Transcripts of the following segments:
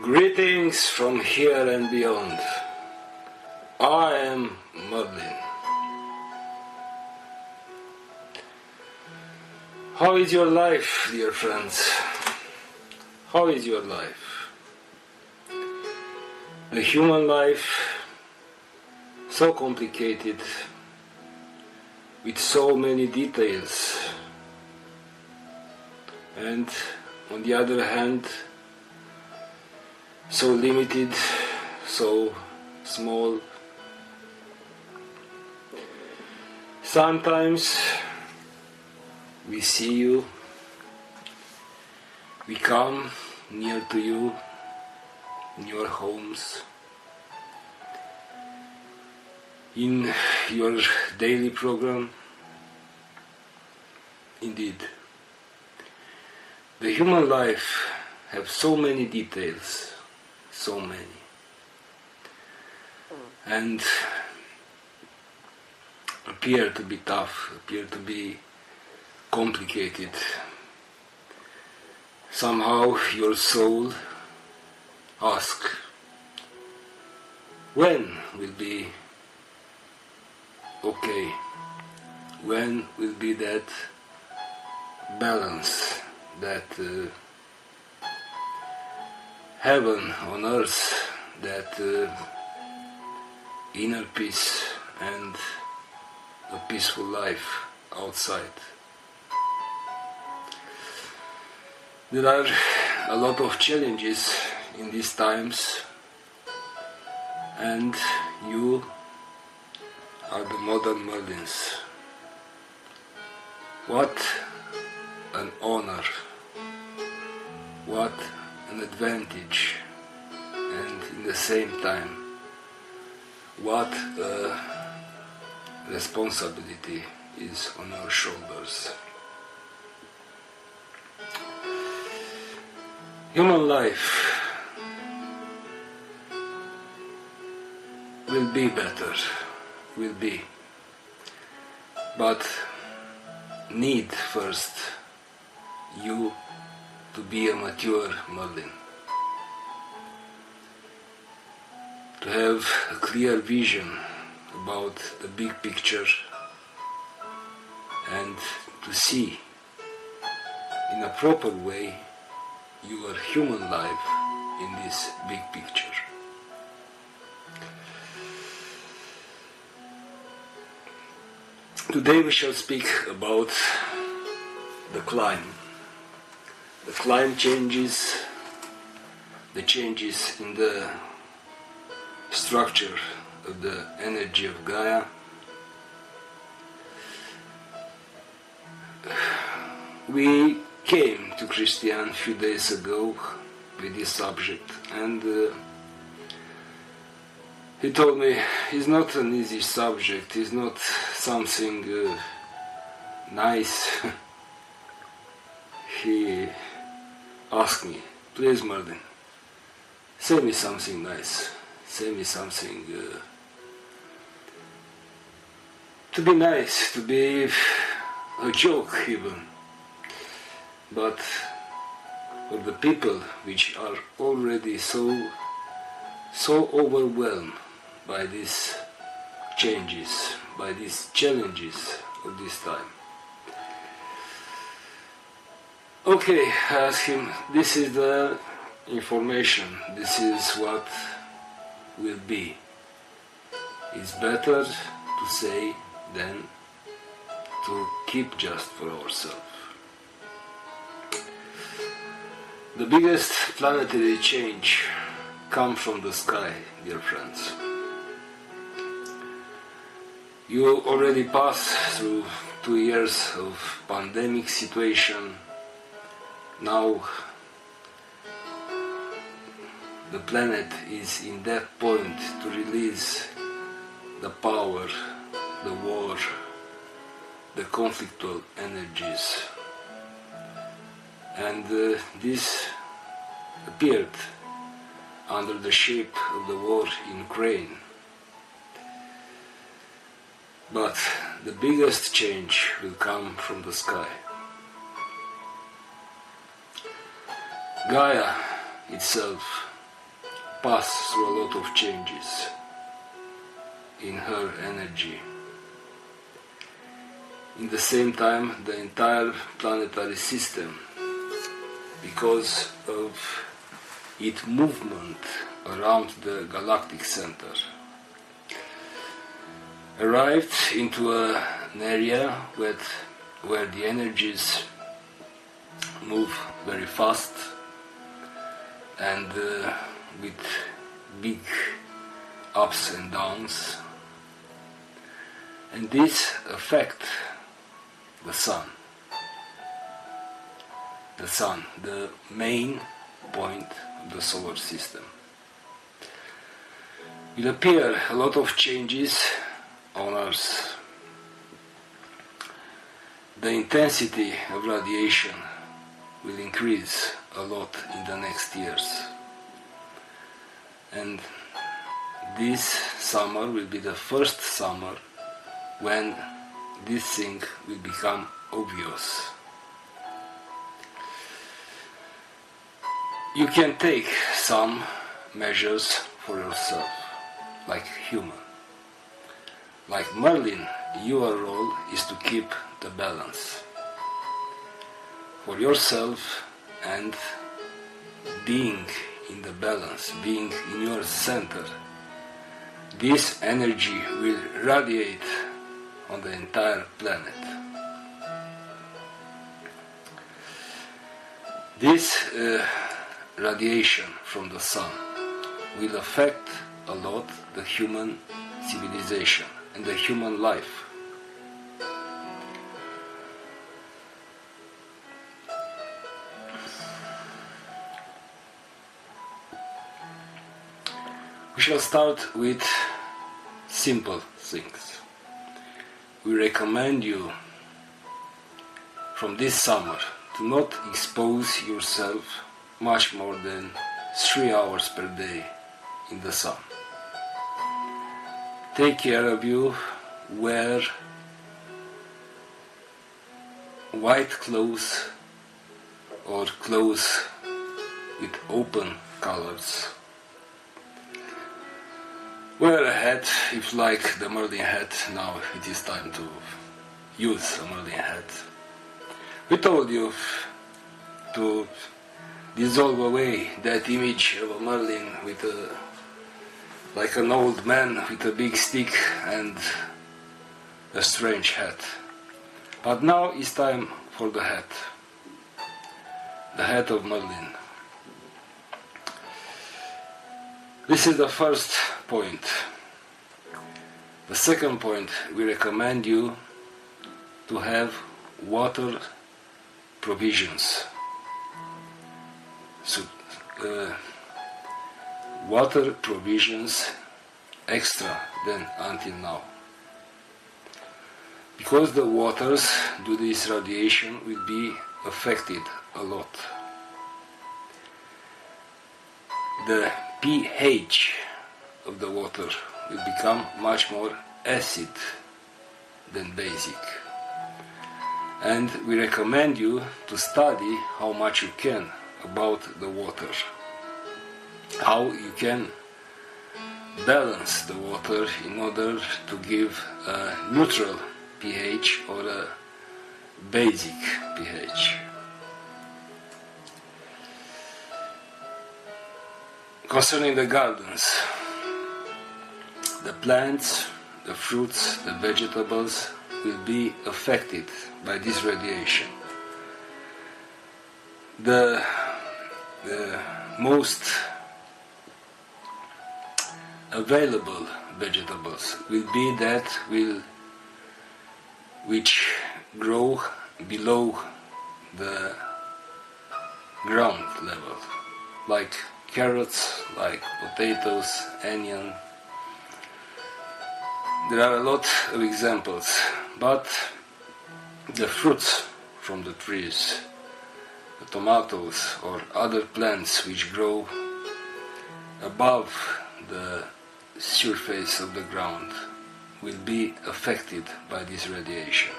Greetings from here and beyond. I am Merlin. How is your life, dear friends? How is your life? The human life, so complicated, with so many details, and on the other hand, so limited, so small. Sometimes we see you, we come near to you in your homes, in your daily program. Indeed, the human life has so many details, so many, and appear to be tough, appear to be complicated. Somehow your soul asks, when will be okay? When will be that balance, that heaven on earth, that inner peace and a peaceful life outside? There are a lot of challenges in these times, and you are the modern Merlins. What an honor, what an advantage, and in the same time, what a responsibility is on our shoulders. Human life will be better, will be, but need first you to be a mature Merlin, to have a clear vision about the big picture and to see in a proper way your human life in this big picture. Today we shall speak about the climate changes, the changes in the structure of the energy of Gaia. We came to Christian a few days ago with this subject, and he told me it's not an easy subject, it's not something nice. He asked me, please Merlin, say me something nice, say me something to be nice, to be a joke even. But for the people which are already so overwhelmed by these changes, by these challenges of this time. Okay, I asked him, this is the information, this is what will be. It's better to say than to keep just for ourselves. The biggest planetary change comes from the sky, dear friends. You already passed through 2 years of pandemic situation. Now the planet is in that point to release the power, the war, the conflictual energies. And this appeared under the shape of the war in Ukraine. But the biggest change will come from the sky. Gaia itself pass through a lot of changes in her energy. In the same time, the entire planetary system, because of its movement around the galactic center, arrived into an area where the energies move very fast and with big ups and downs, and this affects the sun, the main point of the solar system. Will appear a lot of changes on Earth. The intensity of radiation will increase a lot in the next years, and this summer will be the first summer when this thing will become obvious. You can take some measures for yourself, like human. Like Merlin, your role is to keep the balance for yourself, and being in the balance, being in your center. This energy will radiate on the entire planet. This radiation from the sun will affect a lot the human civilization and the human life. We shall start with simple things. We recommend you from this summer to not expose yourself much more than 3 hours per day in the sun. Take care of you, wear white clothes or clothes with open colors. Wear a hat if like the Merlin hat. Now it is time to use a Merlin hat. We told you to dissolve away that image of a Merlin with like an old man with a big stick and a strange hat. But now it's time for the hat of Merlin. This is the first point. The second point, we recommend you to have water provisions. So, water provisions extra than until now. Because the waters due to this radiation will be affected a lot. The pH of the water will become much more acid than basic. And we recommend you to study how much you can about the water, how you can balance the water in order to give a neutral pH or a basic pH. Concerning the gardens, the plants, the fruits, the vegetables will be affected by this radiation. The most available vegetables will be that which grow below the ground level, like carrots, like potatoes, onion. There are a lot of examples, but the fruits from the trees, the tomatoes or other plants which grow above the surface of the ground will be affected by this radiation.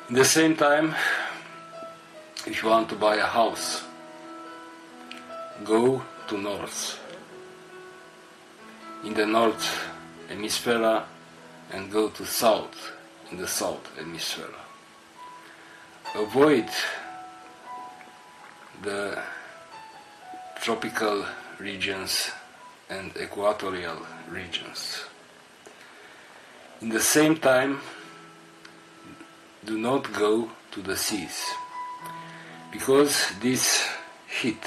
At the same time, if you want to buy a house, go to north, in the north hemisphere, and go to south, in the south hemisphere. Avoid the tropical regions and equatorial regions. In the same time, do not go to the seas, because this heat,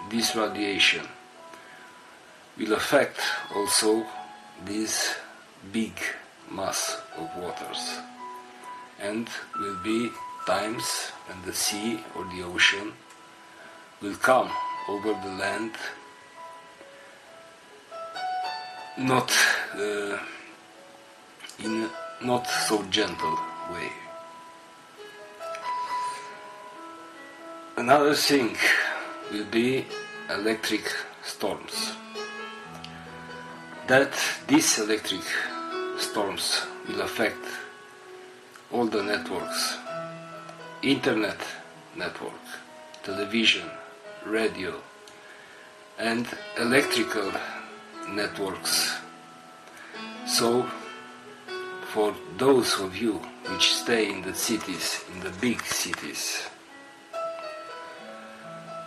this radiation, will affect also this big mass of waters, and will be times when the sea or the ocean will come over the land not in a not so gentle way. Another thing will be electric storms. That these electric storms will affect all the networks, internet network, television, radio, and electrical networks. So, for those of you which stay in the cities, in the big cities,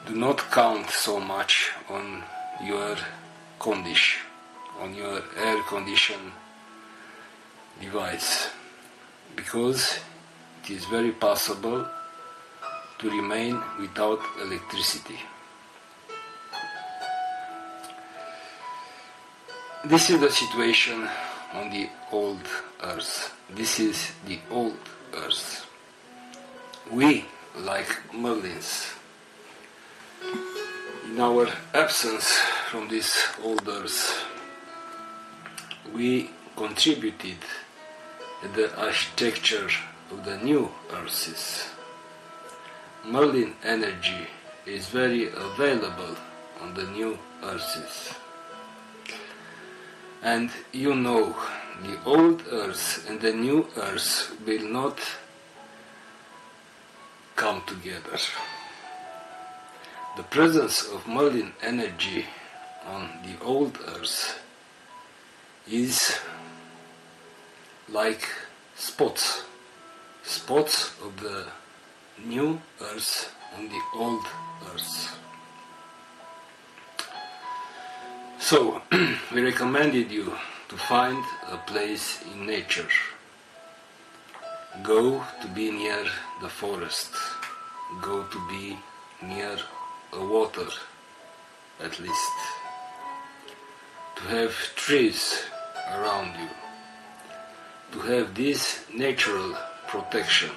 do not count so much on your condition, on your air condition device, because it is very possible to remain without electricity. This is the situation on the old Earth. This is the old Earth. We, like Merlins, in our absence from this old Earth, we contributed to the architecture of the new Earths. Merlin energy is very available on the new Earths. And you know, the old Earth and the new Earth will not come together. The presence of Merlin energy on the old Earth is like spots of the new Earth on the old Earth. So, we recommended you to find a place in nature. Go to be near the forest. Go to be near a water, at least. To have trees around you. To have this natural protection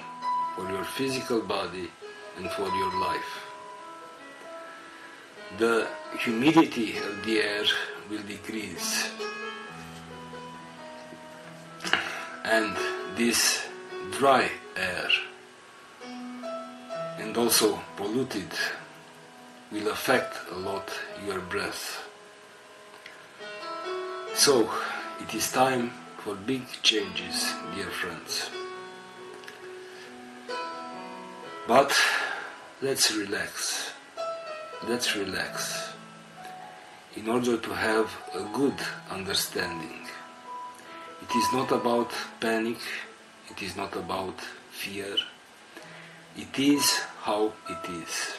for your physical body and for your life. The humidity of the air will decrease, and this dry air and also polluted will affect a lot your breath. So it is time for big changes, dear friends. But let's relax. Let's relax in order to have a good understanding. It is not about panic, it is not about fear, it is how it is.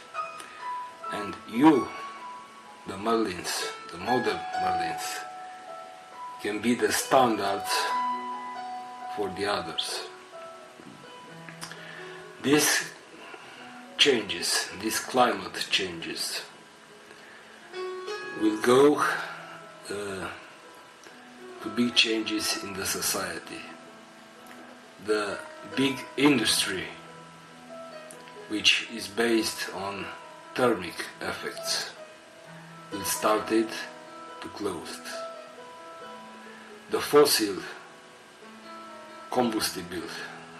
And you, the Merlins, the modern Merlins, can be the standard for the others. These changes, these climate changes, will go to big changes in the society. The big industry, which is based on thermic effects, will start to close. The fossil combustible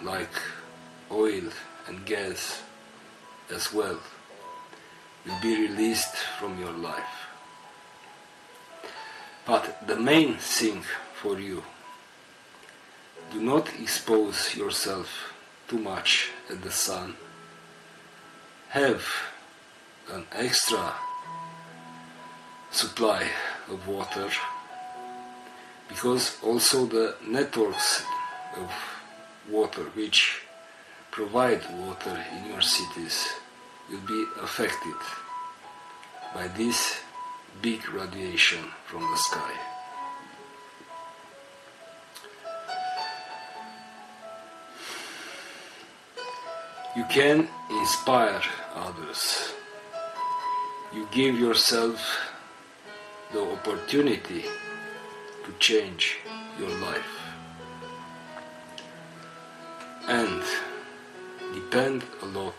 like oil and gas as well will be released from your life. But the main thing for you, do not expose yourself too much at the sun. Have an extra supply of water, because also the networks of water which provide water in your cities will be affected by this big radiation from the sky. You can inspire others. You give yourself the opportunity to change your life and depend a lot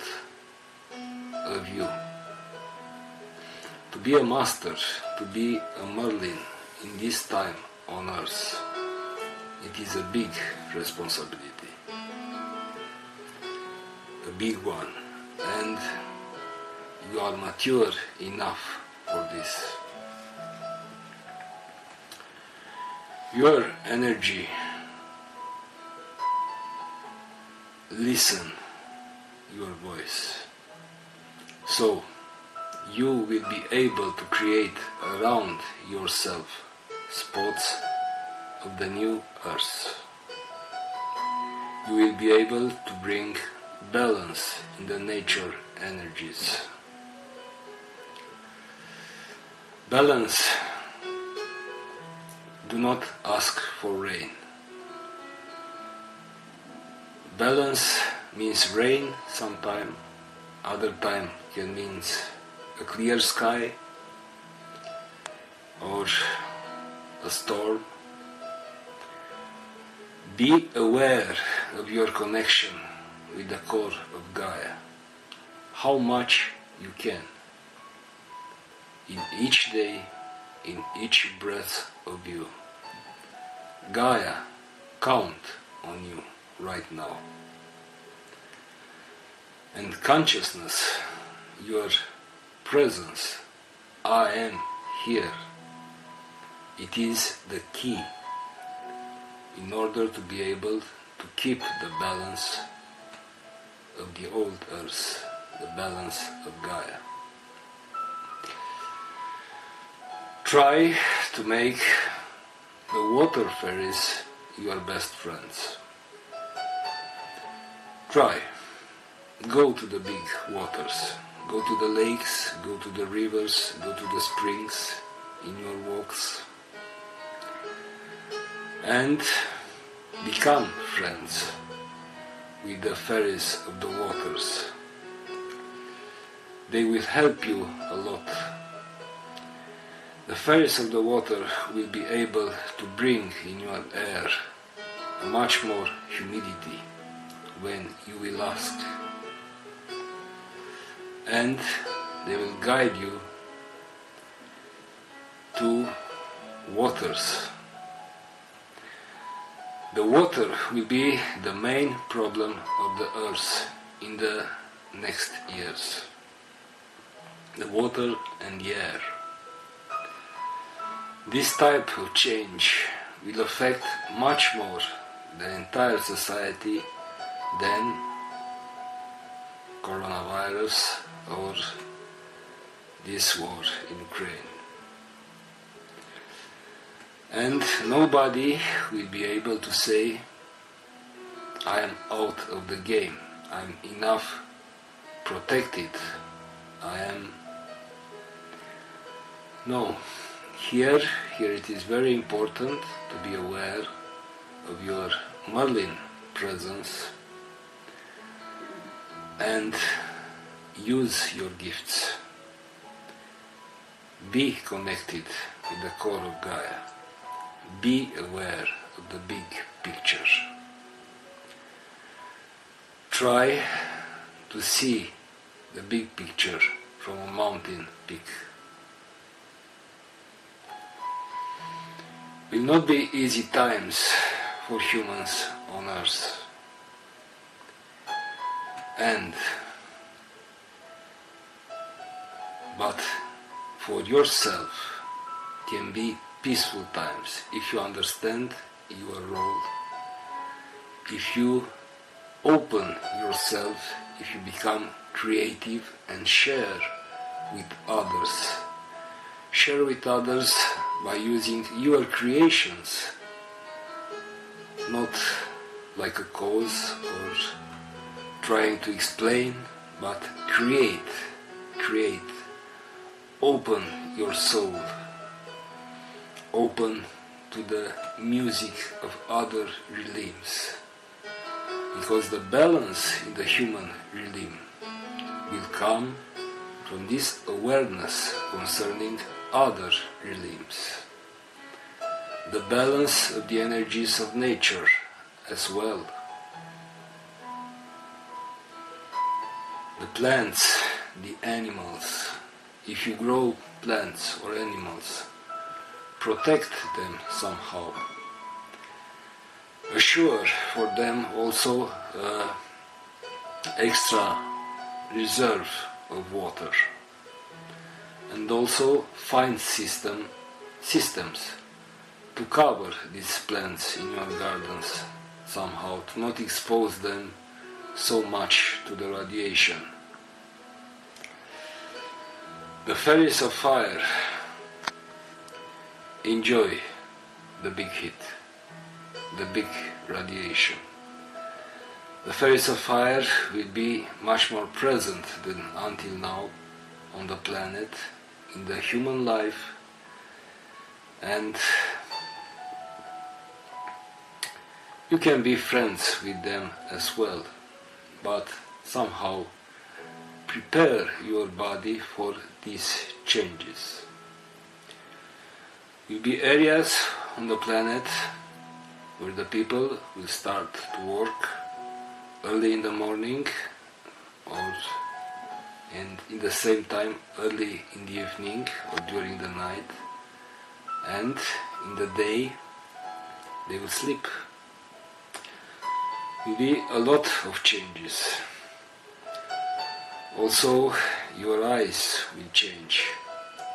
of you. To be a master, to be a Merlin in this time on earth, it is a big responsibility, a big one, and you are mature enough for this. Your energy, listen your voice, so you will be able to create around yourself spots of the new earth. You will be able to bring balance in the nature energies. Balance. Do not ask for rain. Balance means rain sometime, other time can means a clear sky or a storm. Be aware of your connection with the core of Gaia, how much you can, in each day, in each breath of you. Gaia count on you right now. And consciousness, your presence, I am here. It is the key in order to be able to keep the balance of the old earth, the balance of Gaia. Try to make the water fairies your best friends. Try. Go to the big waters. Go to the lakes, go to the rivers, go to the springs in your walks. And become friends with the fairies of the waters. They will help you a lot. The fairies of the water will be able to bring in your air much more humidity when you will ask. And they will guide you to waters. The water will be the main problem of the earth in the next years. The water and the air. This type of change will affect much more the entire society than coronavirus or this war in Ukraine. And nobody will be able to say, I am out of the game, I am enough protected, I am... No. Here it is very important to be aware of your Merlin presence and use your gifts. Be connected with the core of Gaia. Be aware of the big picture. Try to see the big picture from a mountain peak. Will not be easy times for humans on earth. But for yourself can be peaceful times if you understand your role, if you open yourself, if you become creative and share with others Share with others by using your creations, not like a cause or trying to explain, but create. Open your soul. Open to the music of other realms. Because the balance in the human realm will come from this awareness concerning other realms. The balance of the energies of nature as well. The plants, the animals. If you grow plants or animals, protect them somehow. Assure for them also extra reserve of water. And also find systems to cover these plants in your gardens somehow, to not expose them so much to the radiation. The fairies of fire enjoy the big heat, the big radiation. The fairies of fire will be much more present than until now on the planet, in the human life, and you can be friends with them as well, but somehow prepare your body for these changes. Will be areas on the planet where the people will start to work early in the morning and in the same time early in the evening or during the night, and in the day they will sleep. Will be a lot of changes. Also your eyes will change.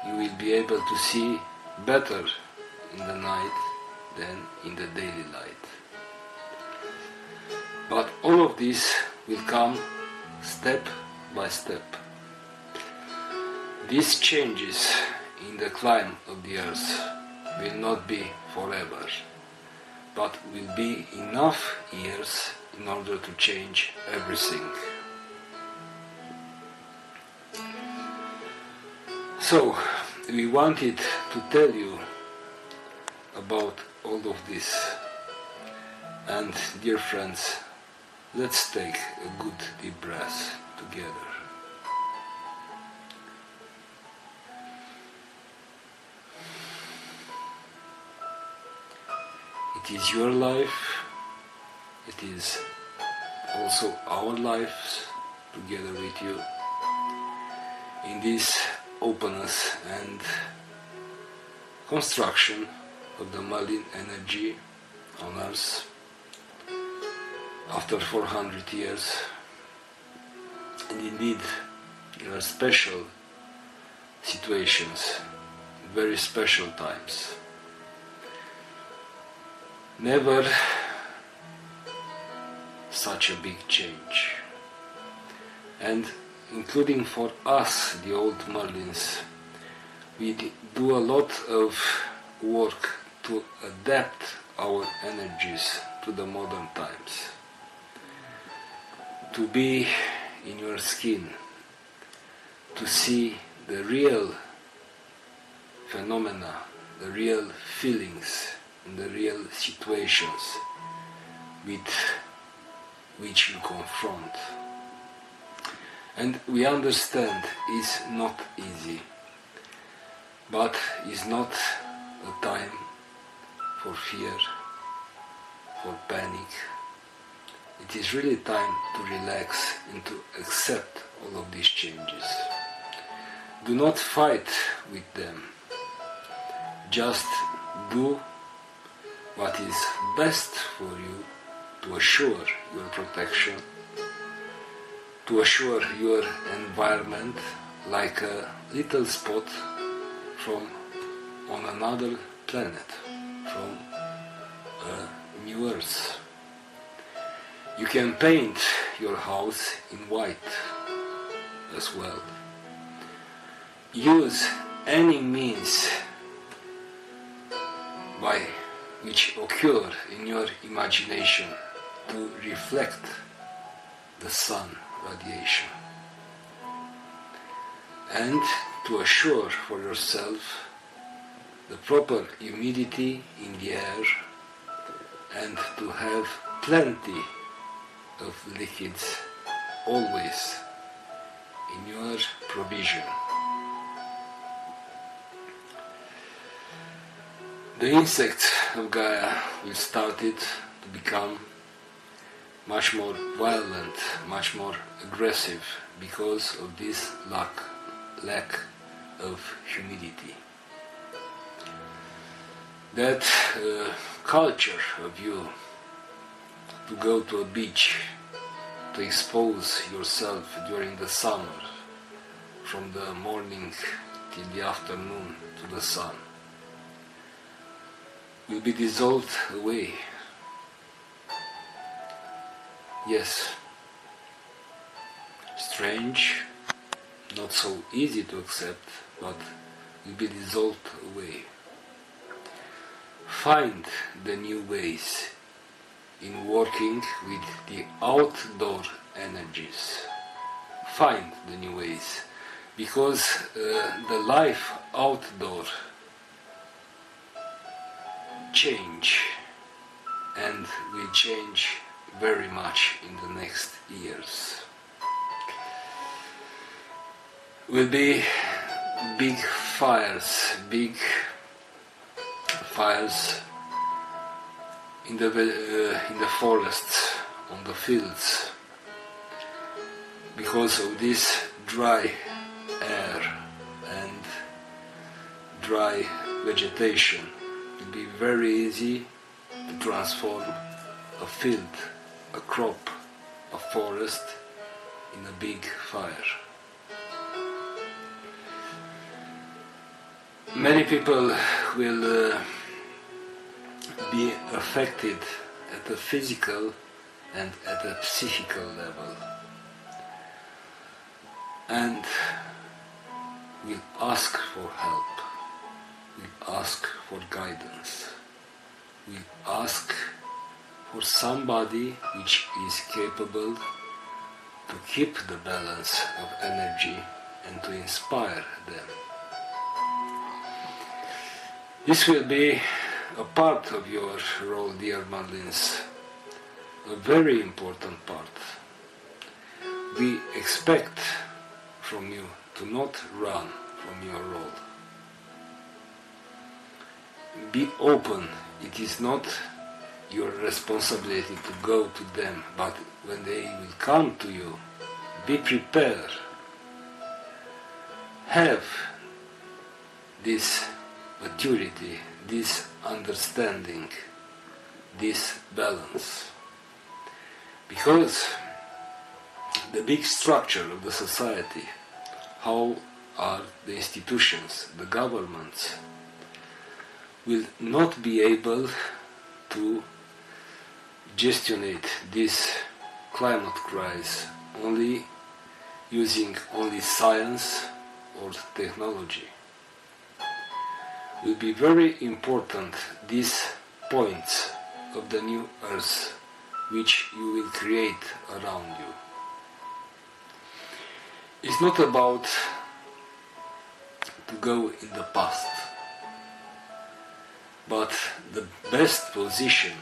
You will be able to see better in the night than in the daily light. But all of this will come step by step. These changes in the climate of the earth will not be forever, but will be enough years in order to change everything. So, we wanted to tell you about all of this. And dear friends, let's take a good deep breath together. It is your life, it is also our lives together with you in this openness and construction of the Merlin energy on Earth after 400 years. And indeed, there are special situations, very special times. Never such a big change. And including for us, the old Merlins, we do a lot of work to adapt our energies to the modern times. To be in your skin, to see the real phenomena, the real feelings, and the real situations with which you confront. And we understand it's not easy, but it's not a time for fear, for panic. It is really time to relax and to accept all of these changes. Do not fight with them. Just do what is best for you to assure your protection, to assure your environment like a little spot on another planet, from a new Earth. You can paint your house in white as well. Use any means by which occur in your imagination to reflect the sun radiation, and to assure for yourself the proper humidity in the air, and to have plenty of liquids always in your provision. The insects of Gaia will start to become much more violent, much more aggressive because of this lack of humidity. That culture of you to go to a beach, to expose yourself during the summer, from the morning till the afternoon to the sun, will be dissolved away. Yes, strange, not so easy to accept, but will be dissolved away. Find the new ways in working with the outdoor energies. Find the new ways, because the life outdoor change, and will change very much in the next years. Will be big fires in the forests, on the fields, because of this dry air and dry vegetation. It will be very easy to transform a field, a crop, a forest in a big fire. Many people will be affected at the physical and at the psychical level, and will ask for help, will ask for guidance, will ask for somebody which is capable to keep the balance of energy and to inspire them. This will be a part of your role, dear Merlins, a very important part. We expect from you to not run from your role. Be open. It is not your responsibility to go to them, but when they will come to you, be prepared. Have this maturity, this understanding, this balance. Because the big structure of the society, how are the institutions, the governments, will not be able to gestionate this climate crisis only using only science or technology. Will be very important these points of the new earth which you will create around you. It's not about to go in the past, but the best position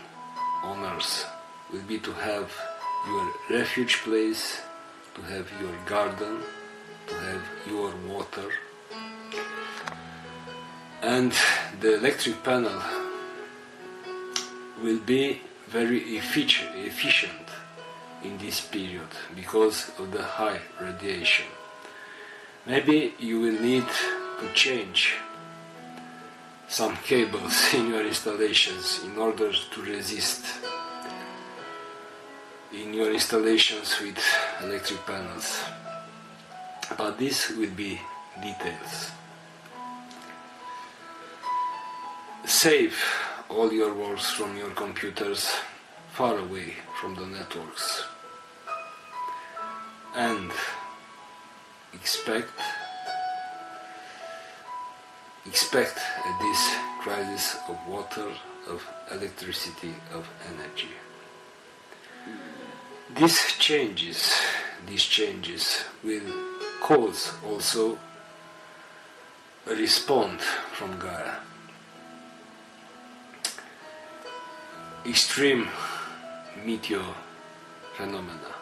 on earth will be to have your refuge place, to have your garden, to have your water. And the electric panel will be very efficient in this period because of the high radiation. Maybe you will need to change some cables in your installations in order to resist in your installations with electric panels. But this will be details. Save all your works from your computers far away from the networks, and expect expect at this crisis of water, of electricity, of energy. These changes will cause also a response from Gaia. Extreme meteor phenomena,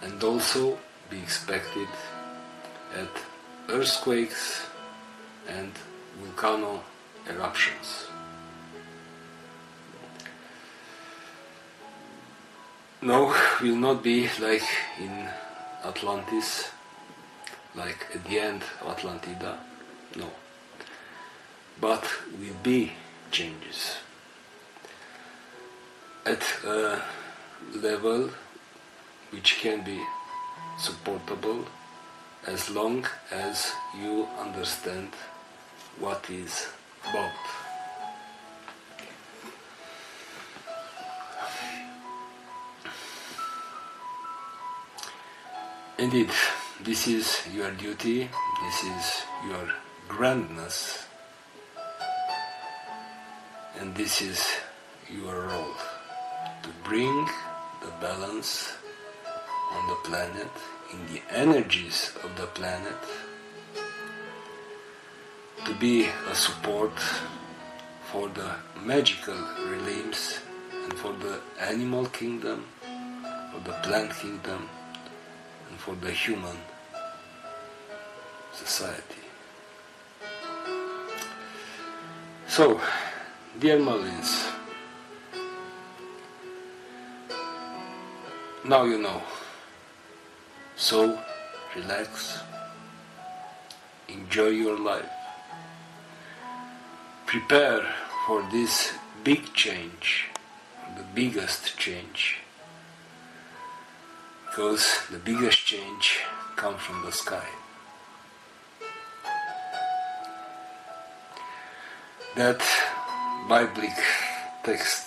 and also be expected at earthquakes and volcano eruptions. No, will not be like in Atlantis, like at the end of Atlantida, no. But will be changes at a level which can be supportable as long as you understand what is about. Indeed, this is your duty, this is your grandness, and this is your role, to bring the balance on the planet, in the energies of the planet, to be a support for the magical realms and for the animal kingdom, for the plant kingdom, and for the human society. So, dear Merlins, now you know. So, relax, enjoy your life, prepare for this big change, the biggest change, because the biggest change comes from the sky. That biblical text,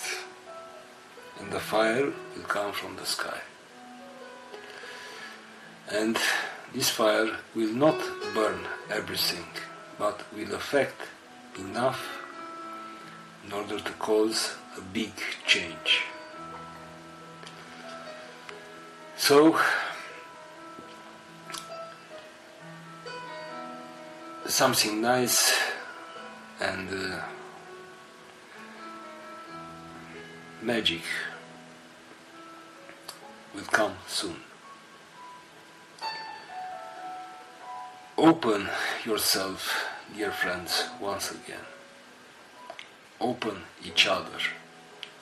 and the fire will come from the sky. And this fire will not burn everything, but will affect enough in order to cause a big change. So, something nice and magic will come soon. Open yourself, dear friends, once again. Open each other.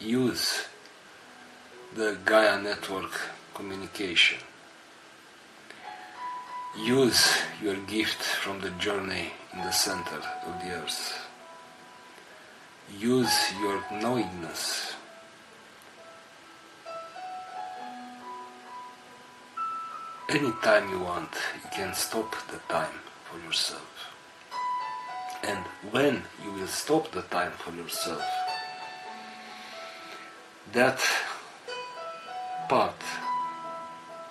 Use the Gaia network communication. Use your gift from the journey in the center of the earth. Use your knowingness. Anytime you want, you can stop the time for yourself. And when you will stop the time for yourself, that part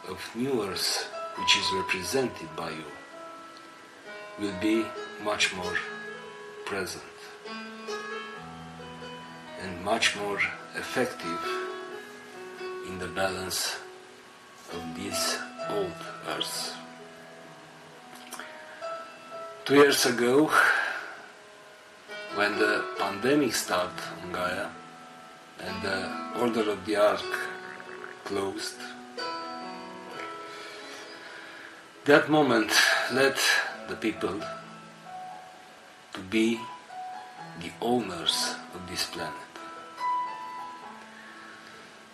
of New Earth which is represented by you will be much more present and much more effective in the balance of this old Earth. 2 years ago, when the pandemic started on Gaia and the Order of the Ark closed, that moment led the people to be the owners of this planet.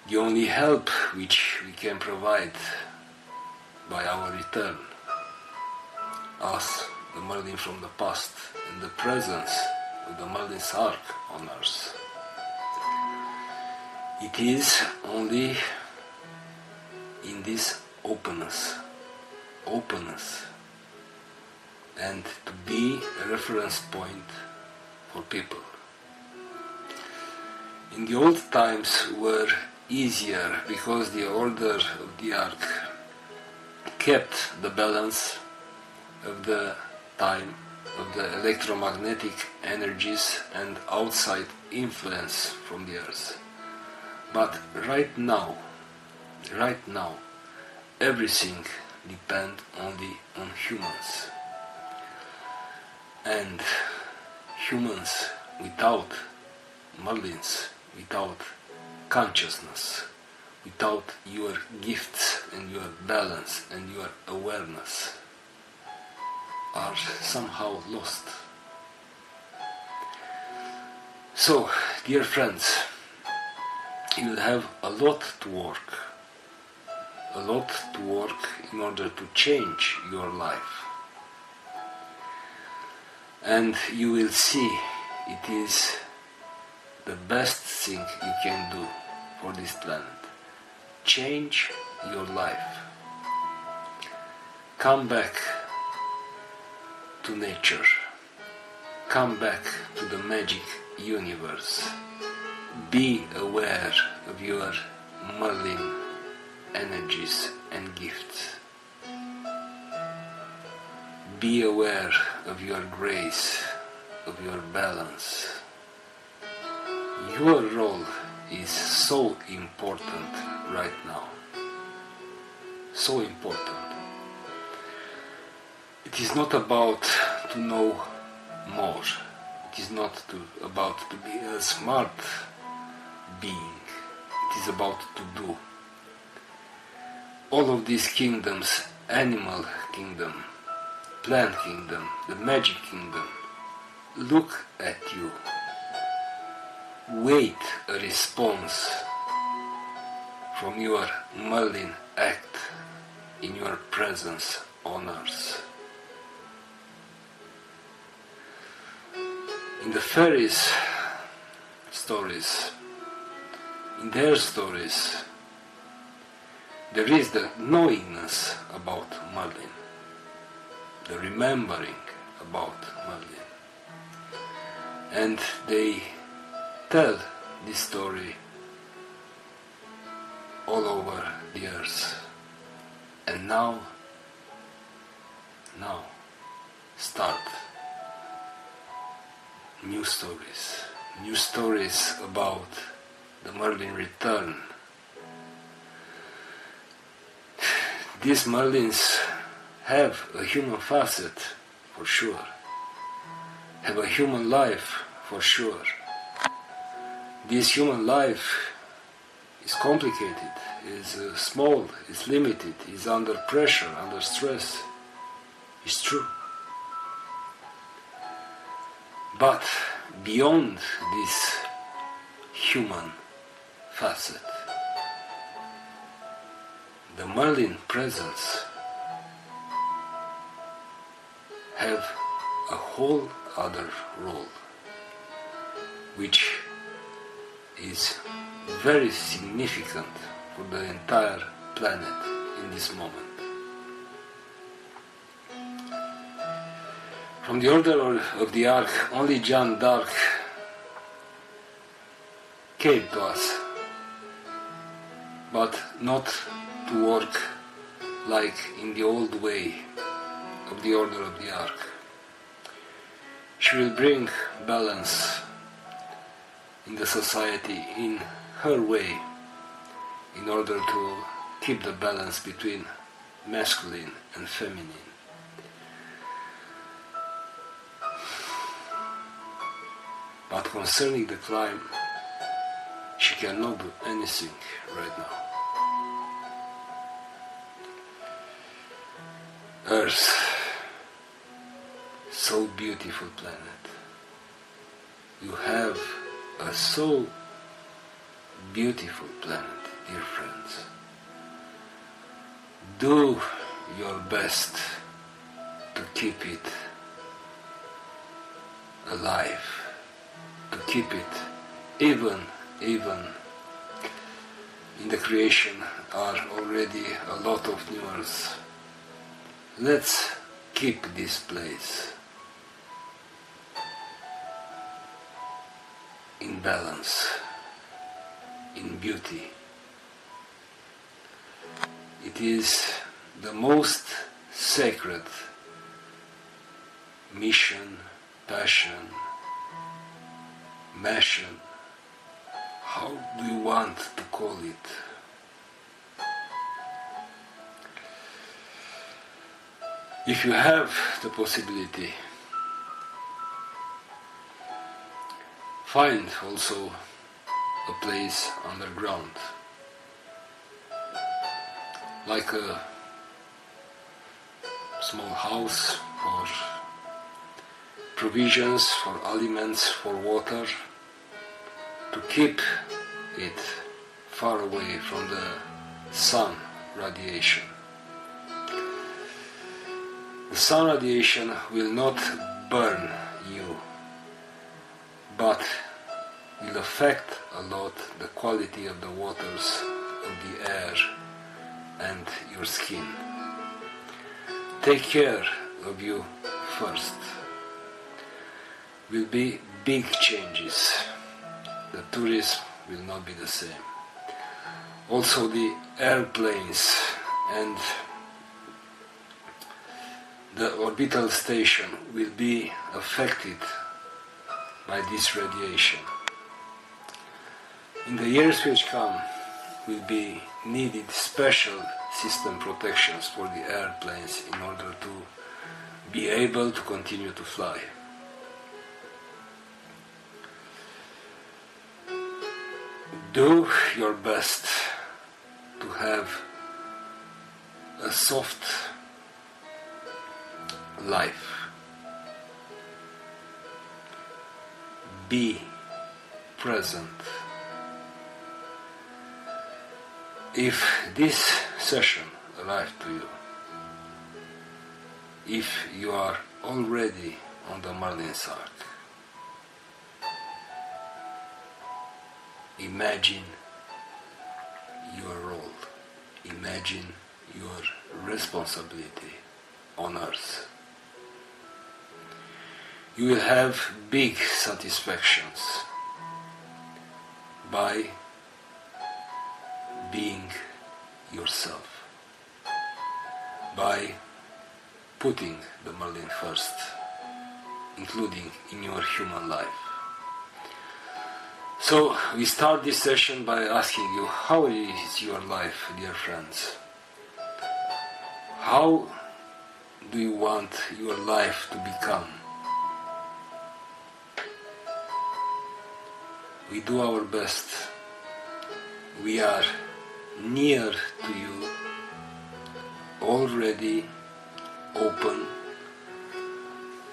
The only help which we can provide by our return, us, the Merlin from the past, and the presence of the Merlin's Ark on Earth, it is only in this openness, and to be a reference point for people. In the old times were easier because the Order of the Ark kept the balance of the time of the electromagnetic energies and outside influence from the earth. But right now, everything depends only on humans. And humans without Merlins, without consciousness, without your gifts and your balance and your awareness, are somehow lost. So, dear friends, you will have a lot to work in order to change your life. And you will see it is the best thing you can do for this planet. Change your life. Come back to nature. Come back to the magic universe. Be aware of your Merlin energies and gifts. Be aware of your grace, of your balance. Your role is so important right now. So important. It is not about to know more. It is not about to be a smart being. It is about to do. All of these kingdoms, animal kingdom, plant kingdom, the magic kingdom, look at you. Wait a response from your Merlin act in your presence on earth. In the fairies' stories, in their stories, there is the knowingness about Merlin, the remembering about Merlin. And they tell this story all over the earth. And now start new stories about the Merlin return. These Merlins have a human facet, for sure, have a human life, for sure. This human life is complicated, is small, is limited, is under pressure, under stress. It's true. But beyond this human facet, the Merlin presence have a whole other role, which is very significant for the entire planet in this moment. From the Order of the Ark, only Jeanne d'Arc came to us, but not to work like in the old way of the Order of the Ark. She will bring balance in the society in her way, in order to keep the balance between masculine and feminine. But concerning the climb, she cannot do anything right now. Earth, so beautiful planet. You have a so beautiful planet, dear friends. Do your best to keep it alive, to keep it even in the creation are already a lot of new earths. Let's keep this place in balance, in beauty. It is the most sacred mission, passion, mission, how do you want to call it? If you have the possibility, find also a place underground, like a small house for provisions, for aliments, for water, to keep it far away from the sun radiation. The sun radiation will not burn you, but will affect a lot the quality of the waters, of the air and your skin. Take care of you first. Will be big changes. The tourism will not be the same. Also the airplanes and the orbital station will be affected by this radiation. In the years which come will be needed special system protections for the airplanes in order to be able to continue to fly. Do your best to have a soft life. Be present. If this session arrived to you, if you are already on the Merlin's arc, imagine your role, imagine your responsibility on earth. You will have big satisfactions by being yourself, by putting the Merlin first, including in your human life. So we start this session by asking you, how is your life, dear friends? How do you want your life to become? We do our best. We are near to you, already open,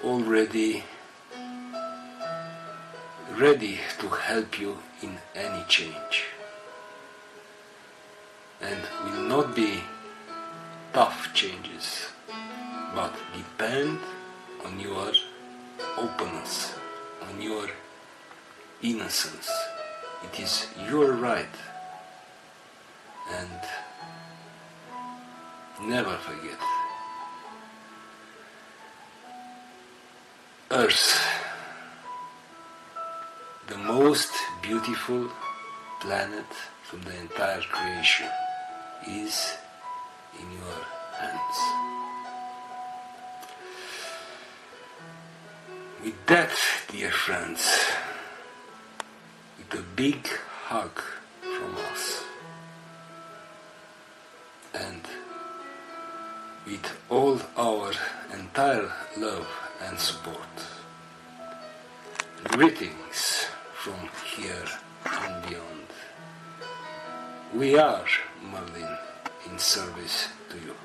already ready to help you in any change, and will not be tough changes, but depend on your openness, on your innocence. It is your right, and never forget, Earth, the most beautiful planet from the entire creation, is in your hands. With that, dear friends, with a big hug from us, and with all our entire love and support, greetings from here and beyond. We are Merlin in service to you.